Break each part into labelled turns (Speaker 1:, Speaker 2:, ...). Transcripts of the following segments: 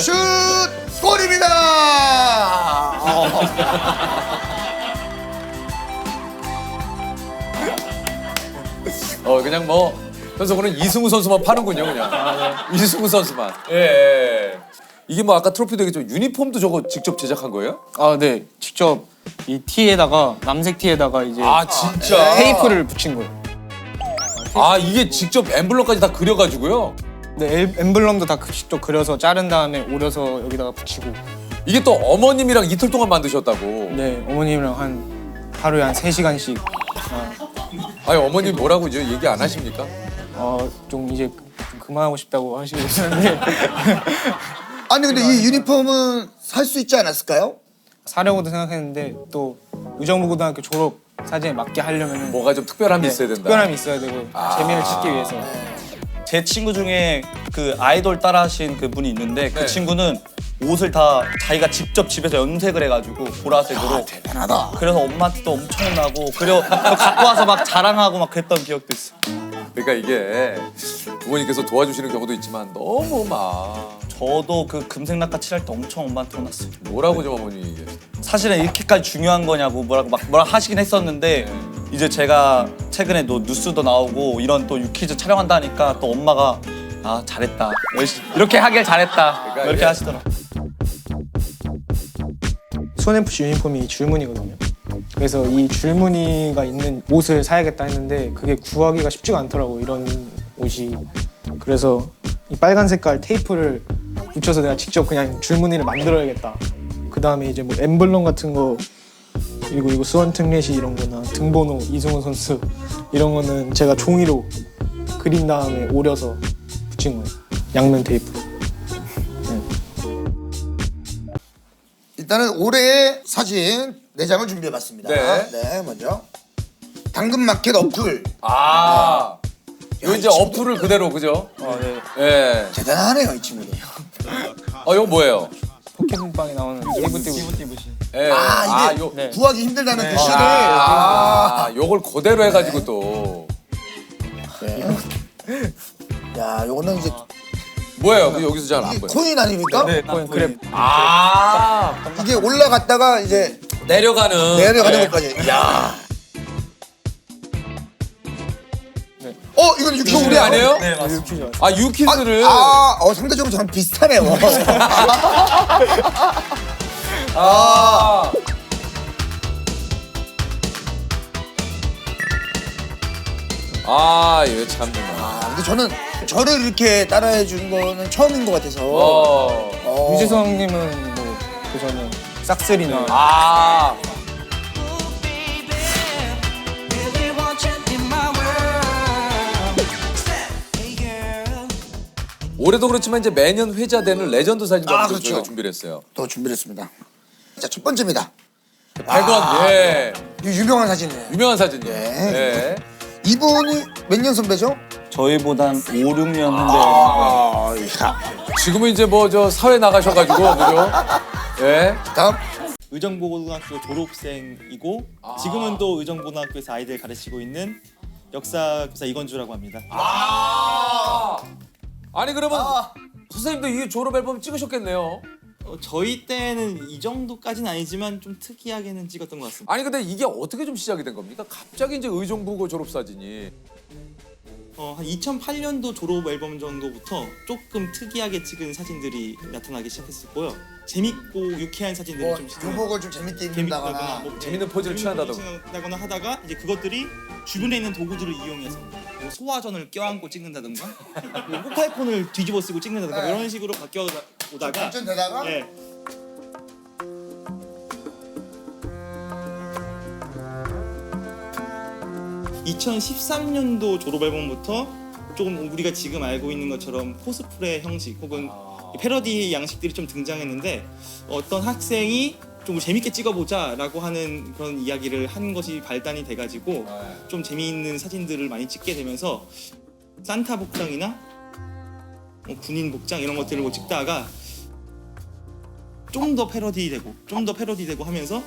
Speaker 1: 슛! 골입니다!
Speaker 2: 그냥 뭐 현석은 이승우 선수만 파는군요, 그냥. 이승우 선수만. 예. 이게 뭐 아까 트로피도 얘기했지만 유니폼도 저거 직접 제작한 거예요?
Speaker 3: 아, 네. 직접 이 티에다가 남색 티에다가 이제
Speaker 2: 아, 진짜?
Speaker 3: 테이프를 붙인 거예요.
Speaker 2: 아, 이게 직접 엠블럼까지 다 그려가지고요?
Speaker 3: 네, 엠블럼도 다 직접 그려서 자른 다음에 오려서 여기다가 붙이고.
Speaker 2: 이게 또 어머님이랑 이틀 동안 만드셨다고.
Speaker 3: 네, 어머님이랑 하루에 한 3시간씩
Speaker 2: 아니, 어머님 뭐라고 이제 얘기 안 하십니까?
Speaker 3: 좀 이제 그만하고 싶다고 하시고 있었는데
Speaker 1: 아니 근데 이 유니폼은 살 수 있지 않았을까요?
Speaker 3: 사려고도 생각했는데 또 의정부고등학교 졸업 사진에 맞게 하려면
Speaker 2: 뭐가 좀 특별함이 있어야 된다.
Speaker 3: 특별함이 있어야 되고 재미를 찾기 위해서.
Speaker 4: 제 친구 중에 그 아이돌 따라하신 그 분이 있는데 그
Speaker 2: 네.
Speaker 4: 친구는 옷을 다 자기가 직접 집에서 염색을 해가지고 보라색으로.
Speaker 1: 대단하다.
Speaker 4: 그래서 엄마한테도 엄청 나고 그리고 그거 갖고 와서 막 자랑하고 막 그랬던 기억도 있어.
Speaker 2: 그러니까 이게 부모님께서 도와주시는 경우도 있지만 너무 막
Speaker 4: 저도 그 금색 락카 칠할 때 엄청 엄마한테 혼났어요.
Speaker 2: 뭐라고 좀 어머니 얘기하시죠?
Speaker 4: 사실은 이렇게까지 중요한 거냐고 뭐라 하시긴 했었는데 이제 제가 최근에 또 뉴스도 나오고 이런 또 유퀴즈 촬영한다니까 또 엄마가 아 잘했다 이렇게 하길 잘했다
Speaker 2: 그러니까
Speaker 4: 이렇게
Speaker 2: 이게-
Speaker 4: 하시더라고.
Speaker 3: 수원FC 유니폼이 줄무늬거든요. 그래서 이 줄무늬가 있는 옷을 사야겠다 했는데 그게 구하기가 쉽지가 않더라고, 이런 옷이. 그래서 이 빨간 색깔 테이프를 붙여서 내가 직접 그냥 줄무늬를 만들어야겠다. 그 다음에 이제 뭐 엠블럼 같은 거, 그리고 이거 수원 특례시 이런 거나 등번호, 이승우 선수 이런 거는 제가 종이로 그린 다음에 오려서 붙인 거예요. 양면 테이프로.
Speaker 1: 일단은 올해의 사진 4장을 준비해봤습니다.
Speaker 2: 네.
Speaker 1: 네, 먼저 당근마켓 어플.
Speaker 2: 아, 이거 이제
Speaker 1: 이 친구.
Speaker 2: 어플을 그대로 그죠?
Speaker 3: 네.
Speaker 2: 예.
Speaker 1: 대단하네요, 이 친구들.
Speaker 2: 이거 뭐예요?
Speaker 3: 포켓몬빵에 나오는 띠부띠부.
Speaker 2: 예.
Speaker 1: 아, 이게
Speaker 2: 요.
Speaker 3: 네.
Speaker 1: 구하기 힘들다는 그 시를.
Speaker 2: 요걸 그대로 해가지고 또
Speaker 1: 네. 야, 요거는 이제
Speaker 2: 뭐예요? 그 여기서 잘 안
Speaker 1: 이게
Speaker 2: 보여.
Speaker 1: 코인 아닙니까?
Speaker 3: 네, 그래.
Speaker 2: 아,
Speaker 1: 이게 올라갔다가 이제
Speaker 2: 내려가는.
Speaker 1: 내려가는
Speaker 2: 예.
Speaker 1: 것까지. 야.
Speaker 3: 네.
Speaker 1: 이건
Speaker 2: 유퀴즈
Speaker 1: 유퀴즈야
Speaker 2: 아니에요?
Speaker 4: 네 맞습니다.
Speaker 3: 유퀴즈
Speaker 2: 아, 유퀴즈를.
Speaker 1: 상대적으로 저랑 비슷하네요.
Speaker 2: 아. 아, 이거 참.
Speaker 1: 근데 저는 저를 이렇게 따라해 주는 거는 처음인 것 같아서.
Speaker 3: 유재석님은 뭐 그전에 싹쓸이나
Speaker 2: 아. 올해도 그렇지만 이제 매년 회자되는 레전드 사진도
Speaker 1: 그렇죠.
Speaker 2: 저희가 준비를 했어요.
Speaker 1: 또 준비를 했습니다. 자, 첫 번째입니다.
Speaker 2: 100원. 예.
Speaker 1: 이 유명한 사진이에요.
Speaker 2: 유명한 사진이에요.
Speaker 1: 예.
Speaker 2: 예.
Speaker 1: 이분이 몇 년 선배죠?
Speaker 4: 저희보단 5, 6년 후인데
Speaker 2: 지금은 이제 뭐 저 사회 나가셔가지고 그죠? 예.
Speaker 1: 다음.
Speaker 5: 의정부고등학교 졸업생이고 지금은 또 의정부고등학교에서 아이들 가르치고 있는 역사교사 이건주라고 합니다.
Speaker 2: 아니 그러면 선생님도 이 졸업 앨범 찍으셨겠네요.
Speaker 5: 저희 때는 이 정도까지는 아니지만 좀 특이하게는 찍었던 것 같습니다.
Speaker 2: 아니 근데 이게 어떻게 좀 시작이 된 겁니까? 갑자기 이제 의정부고 졸업 사진이.
Speaker 5: 한 2008년도 졸업 앨범 정도부터 조금 특이하게 찍은 사진들이 나타나기 시작했었고요. 재밌고 유쾌한 사진들이
Speaker 1: 뭐
Speaker 5: 좀
Speaker 1: 교복을 좀 재밌게
Speaker 5: 재밌다거나
Speaker 1: 입는다거나.
Speaker 5: 뭐
Speaker 2: 재밌는 포즈를 취한다던가.
Speaker 5: 취한다거나 하다가 이제 그것들이 주변에 있는 도구들을 이용해서 뭐 소화전을 껴안고 찍는다던가 뭐 모바일폰을 뒤집어 쓰고 찍는다던가 이런 식으로 바뀌어 오다가
Speaker 1: 발전되다가
Speaker 5: 예. (2013년도) 졸업 앨범부터 조금 우리가 지금 알고 있는 것처럼 코스프레 형식 혹은 패러디 양식들이 좀 등장했는데 어떤 학생이 좀 재밌게 찍어보자 라고 하는 그런 이야기를 한 것이 발단이 돼가지고 좀 재미있는 사진들을 많이 찍게 되면서 산타 복장이나 군인 복장 이런 것들을 뭐 찍다가 좀 더 패러디되고 하면서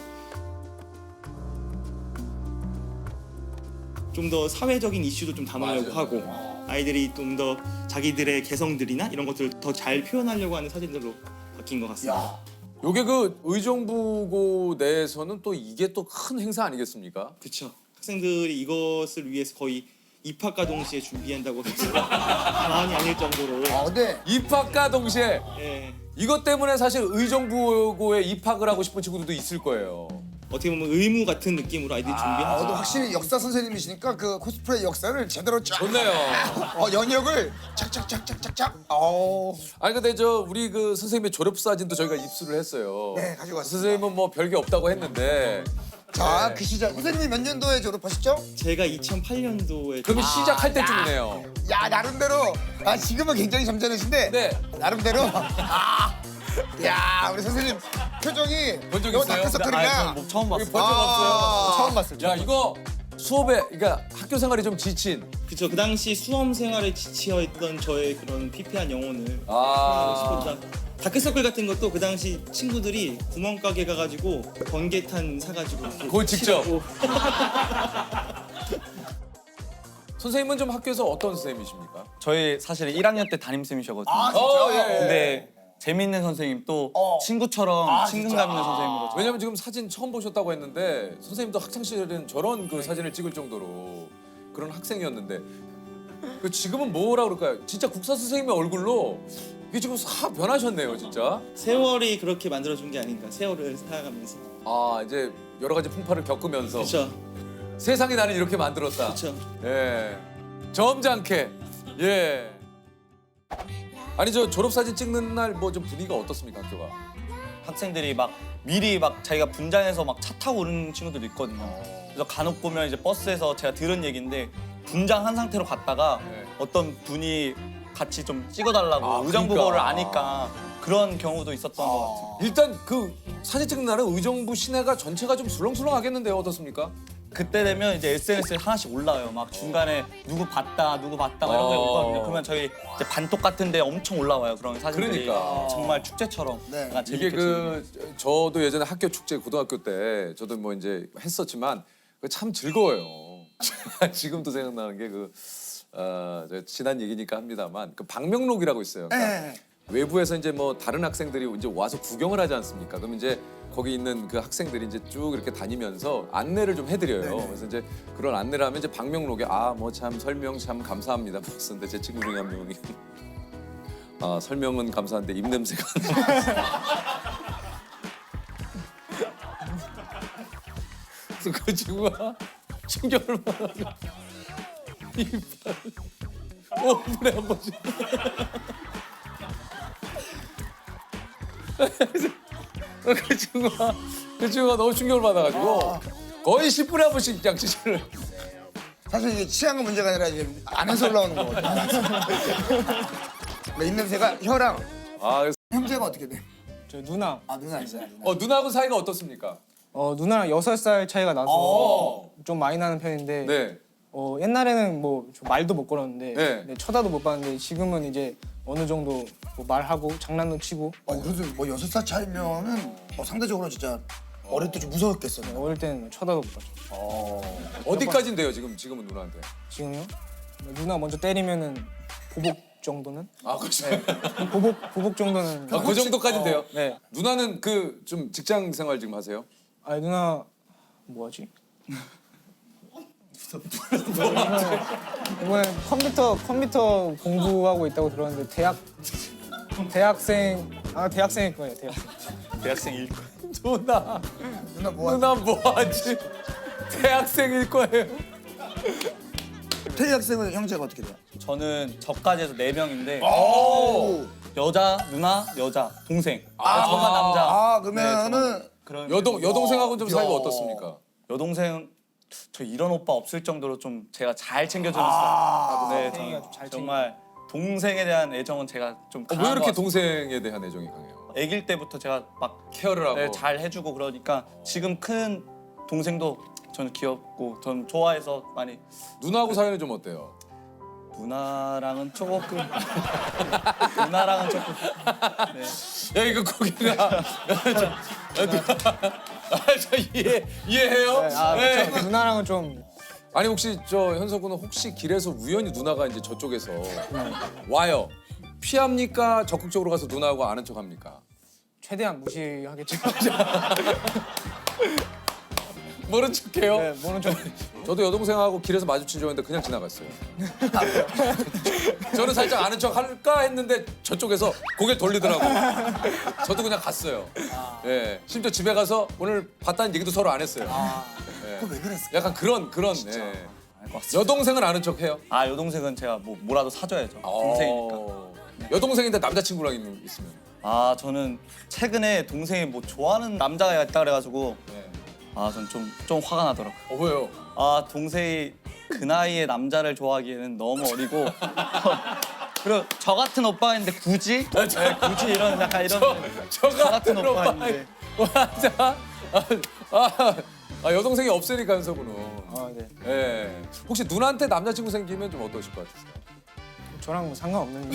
Speaker 5: 좀 더 사회적인 이슈도 좀 다루려고 하고 아이들이 좀 더 자기들의 개성들이나 이런 것들을 더 잘 표현하려고 하는 사진들로 바뀐 것 같습니다.
Speaker 2: 요게 그 의정부고 내에서는 또 이게 또 큰 행사 아니겠습니까?
Speaker 5: 그렇죠. 학생들이 이것을 위해서 거의 입학과 동시에 준비한다고 해서 과언이 아닐 정도로.
Speaker 1: 근데
Speaker 2: 입학과 동시에
Speaker 5: 예.
Speaker 2: 이것 때문에 사실 의정부고에 입학을 하고 싶은 친구들도 있을 거예요.
Speaker 5: 어떻게 보면 의무 같은 느낌으로 아이들이
Speaker 1: 또
Speaker 5: 준비하죠.
Speaker 1: 확실히 역사 선생님이시니까 그 코스프레 역사를 제대로 쫙
Speaker 2: 좋네요.
Speaker 1: 연역을 착착착착착착.
Speaker 2: 아니 근데 저 우리 그 선생님의 졸업 사진도 저희가 입수를 했어요.
Speaker 1: 네, 가지고 왔습니다.
Speaker 2: 선생님은 뭐 별게 없다고 했는데
Speaker 1: 자, 그 시절 선생님이 몇 년도에 졸업하셨죠?
Speaker 5: 제가 2008년도에
Speaker 2: 그러면 시작할 때쯤이네요.
Speaker 1: 야, 나름대로 지금은 굉장히 점잖으신데
Speaker 2: 네.
Speaker 1: 나름대로 야, 우리 선생님 표정이
Speaker 2: 본적
Speaker 1: 이거
Speaker 2: 있어요?
Speaker 1: 다크서클이냐?
Speaker 4: 뭐 처음 봤어요.
Speaker 2: 본 적 없어요.
Speaker 3: 처음 봤을 때.
Speaker 2: 야 이거 수업에 그러니까 학교 생활이 좀 지친.
Speaker 5: 그쵸. 그 당시 수험 생활에 지치어있던 저의 그런 피폐한 영혼을
Speaker 2: 아.
Speaker 5: 싶었다. 다크서클 같은 것도 그 당시 친구들이 구멍가게 가가지고 번개탄 사가지고
Speaker 2: 그걸 직접.
Speaker 5: 칠하고.
Speaker 2: 선생님은 좀 학교에서 어떤 선생님이십니까?
Speaker 4: 저희 사실 1학년 때 담임쌤이셨거든요.
Speaker 2: 예.
Speaker 4: 근데 재밌는 선생님 또 친구처럼 친근감 있는 선생님으로
Speaker 2: 왜냐면 지금 사진 처음 보셨다고 했는데 선생님도 학창 시절에는 저런 그 사진을 찍을 정도로 그런 학생이었는데 그 지금은 뭐라 그럴까요? 진짜 국사 선생님의 얼굴로 이게 지금 싹 변하셨네요, 진짜.
Speaker 5: 세월이 그렇게 만들어준 게 아닌가. 세월을 살아가면서.
Speaker 2: 아 이제 여러 가지 풍파를 겪으면서
Speaker 5: 그쵸.
Speaker 2: 세상이 나를 이렇게 만들었다.
Speaker 5: 그쵸.
Speaker 2: 예, 점잖게. 예. 아니 저 졸업 사진 찍는 날 뭐 좀 분위기가 어떻습니까, 학교가?
Speaker 4: 학생들이 막 미리 막 자기가 분장해서 막 차 타고 오는 친구들도 있거든요. 그래서 간혹 보면 이제 버스에서 제가 들은 얘기인데 분장한 상태로 갔다가
Speaker 2: 네.
Speaker 4: 어떤 분이 같이 좀 찍어달라고
Speaker 2: 아,
Speaker 4: 의정부고를
Speaker 2: 그러니까.
Speaker 4: 아니까 그런 경우도 있었던 것 같아요.
Speaker 2: 일단 그 사진 찍는 날은 의정부 시내가 전체가 좀 술렁술렁하겠는데요, 어떻습니까?
Speaker 4: 그때 되면 이제 SNS에 하나씩 올라와요. 막 중간에 누구 봤다, 누구 봤다 막 이런 거 오거든요. 그러면 저희 이제 반톡 같은데 엄청 올라와요. 그런 사진들이
Speaker 2: 그러니까.
Speaker 4: 정말 축제처럼
Speaker 1: 네.
Speaker 4: 약간
Speaker 2: 이게
Speaker 4: 재밌게
Speaker 2: 그 저도 예전에 학교 축제 고등학교 때 저도 뭐 이제 했었지만 그참 즐거워요. 지금도 생각나는 게 그 지난 얘기니까 합니다만 그 방명록이라고 있어요. 그러니까
Speaker 1: 네.
Speaker 2: 외부에서 이제 뭐 다른 학생들이 이제 와서 구경을 하지 않습니까? 그럼 이제 거기 있는 그 학생들이 이제 쭉 이렇게 다니면서 안내를 좀 해드려요. 그래서 이제 그런 안내를 하면 이제 방명록에 뭐 참 설명 참 감사합니다. 그랬었는데 제 친구 중에 한 명이 설명은 감사한데 입냄새가 그래서 그 친구가 충격을 받아서 이빨 5분에 한 번씩 그 친구가 너무 충격을 받아가지고 거의 10분에 한 번씩 양치질을
Speaker 1: 사실 이게 취향의 문제가 아니라 이제 안에서 올라오는 거거든요. 네, 입냄새가 혀랑
Speaker 2: 그래서
Speaker 1: 형제가 어떻게 돼?
Speaker 3: 저 누나.
Speaker 1: 누나 있어요. 누나.
Speaker 2: 누나하고 사이가 어떻습니까?
Speaker 3: 누나랑 6살 차이가 나서 좀 많이 나는 편인데
Speaker 2: 네.
Speaker 3: 옛날에는 뭐 좀 말도 못 걸었는데
Speaker 2: 네.
Speaker 3: 쳐다도 못 봤는데 지금은 이제 어느 정도 뭐 말하고 장난도 치고
Speaker 1: 그래도 뭐 6살 차이면은 상대적으로 진짜 어릴 때 좀 무서웠겠어요.
Speaker 3: 어릴 때는 쳐다도 못 봤죠.
Speaker 2: 어디까지인데요 지금은 누나한테?
Speaker 3: 지금요? 누나 먼저 때리면은 보복 정도는?
Speaker 2: 그렇죠.
Speaker 3: 보복 정도는.
Speaker 2: 그 정도까지인데요.
Speaker 3: 네.
Speaker 2: 누나는 그 좀 직장 생활 지금 하세요?
Speaker 3: 아니 누나 뭐하지? 이번에 컴퓨터 공부하고 있다고 들었는데 대학생일 거예요.
Speaker 4: 대학생일 거예요.
Speaker 2: 누나
Speaker 1: 누나 뭐 하지?
Speaker 2: 누나 뭐하지? 대학생일 거예요.
Speaker 1: 태희 학생은 형제가 어떻게 돼요?
Speaker 4: 저는 저까지 해서 4명인데
Speaker 1: 오.
Speaker 4: 여자, 누나, 여자, 동생. 저만 남자.
Speaker 1: 그러면은
Speaker 4: 그런
Speaker 2: 여동생하고는 좀 사이가 어떻습니까?
Speaker 4: 여동생 저 이런 오빠 없을 정도로 좀 제가 잘 챙겨주는 스타일. 네,
Speaker 3: 태희가 좀잘
Speaker 4: 정말 동생에 대한 애정은 제가 좀
Speaker 2: 왜
Speaker 4: 강한
Speaker 2: 이렇게
Speaker 4: 것 같아요.
Speaker 2: 동생에 대한 애정이 강해요?
Speaker 4: 아기일 때부터 제가 막
Speaker 2: 케어를 하고.
Speaker 4: 잘 해주고 그러니까 지금 큰 동생도 저는 귀엽고 전 좋아해서 많이
Speaker 2: 누나하고 사이는 좀 어때요?
Speaker 4: 누나랑은 조금 누나랑은 조금 네.
Speaker 2: 야 이거 거기가 저 이해해요? 네.
Speaker 3: 그쵸. 누나랑은 좀
Speaker 2: 아니 혹시 저 현석 군은 혹시 길에서 우연히 누나가 이제 저쪽에서 와요. 피합니까? 적극적으로 가서 누나하고 아는 척합니까?
Speaker 3: 최대한 무시하겠죠.
Speaker 2: 모른 척해요.
Speaker 3: 네, 모른 척.
Speaker 2: 저도 여동생하고 길에서 마주친 적 있는데 그냥 지나갔어요. 저는 살짝 아는 척 할까 했는데 저쪽에서 고개 돌리더라고요. 저도 그냥 갔어요. 예. 심지어 집에 가서 오늘 봤다는 얘기도 서로 안 했어요. 예.
Speaker 1: 그거 왜 그랬을까?
Speaker 2: 약간 그런 예.
Speaker 4: 알것 같습니다.
Speaker 2: 여동생은 아는 척 해요?
Speaker 4: 아 여동생은 제가 뭐라도 사줘야죠. 동생이니까.
Speaker 2: 여동생인데 남자친구랑 있으면.
Speaker 4: 아 저는 최근에 동생이 뭐 좋아하는 남자가 있다 그래가지고
Speaker 2: 네.
Speaker 4: 아 전 좀 화가 나더라고요.
Speaker 2: 왜요?
Speaker 4: 아 동생이 그 나이에 남자를 좋아하기에는 너무 어리고 그리고 저 같은 오빠인데 굳이? 네, 굳이 이런 약간 이런
Speaker 2: 저
Speaker 4: 같은
Speaker 2: 같은
Speaker 4: 오빠인데
Speaker 2: 맞아. 여동생이 없으니까 현석우는.
Speaker 3: 아, 네.
Speaker 2: 예. 혹시 누나한테 남자친구 생기면 좀 어떠실 것 같으세요?
Speaker 3: 저랑 뭐 상관없는.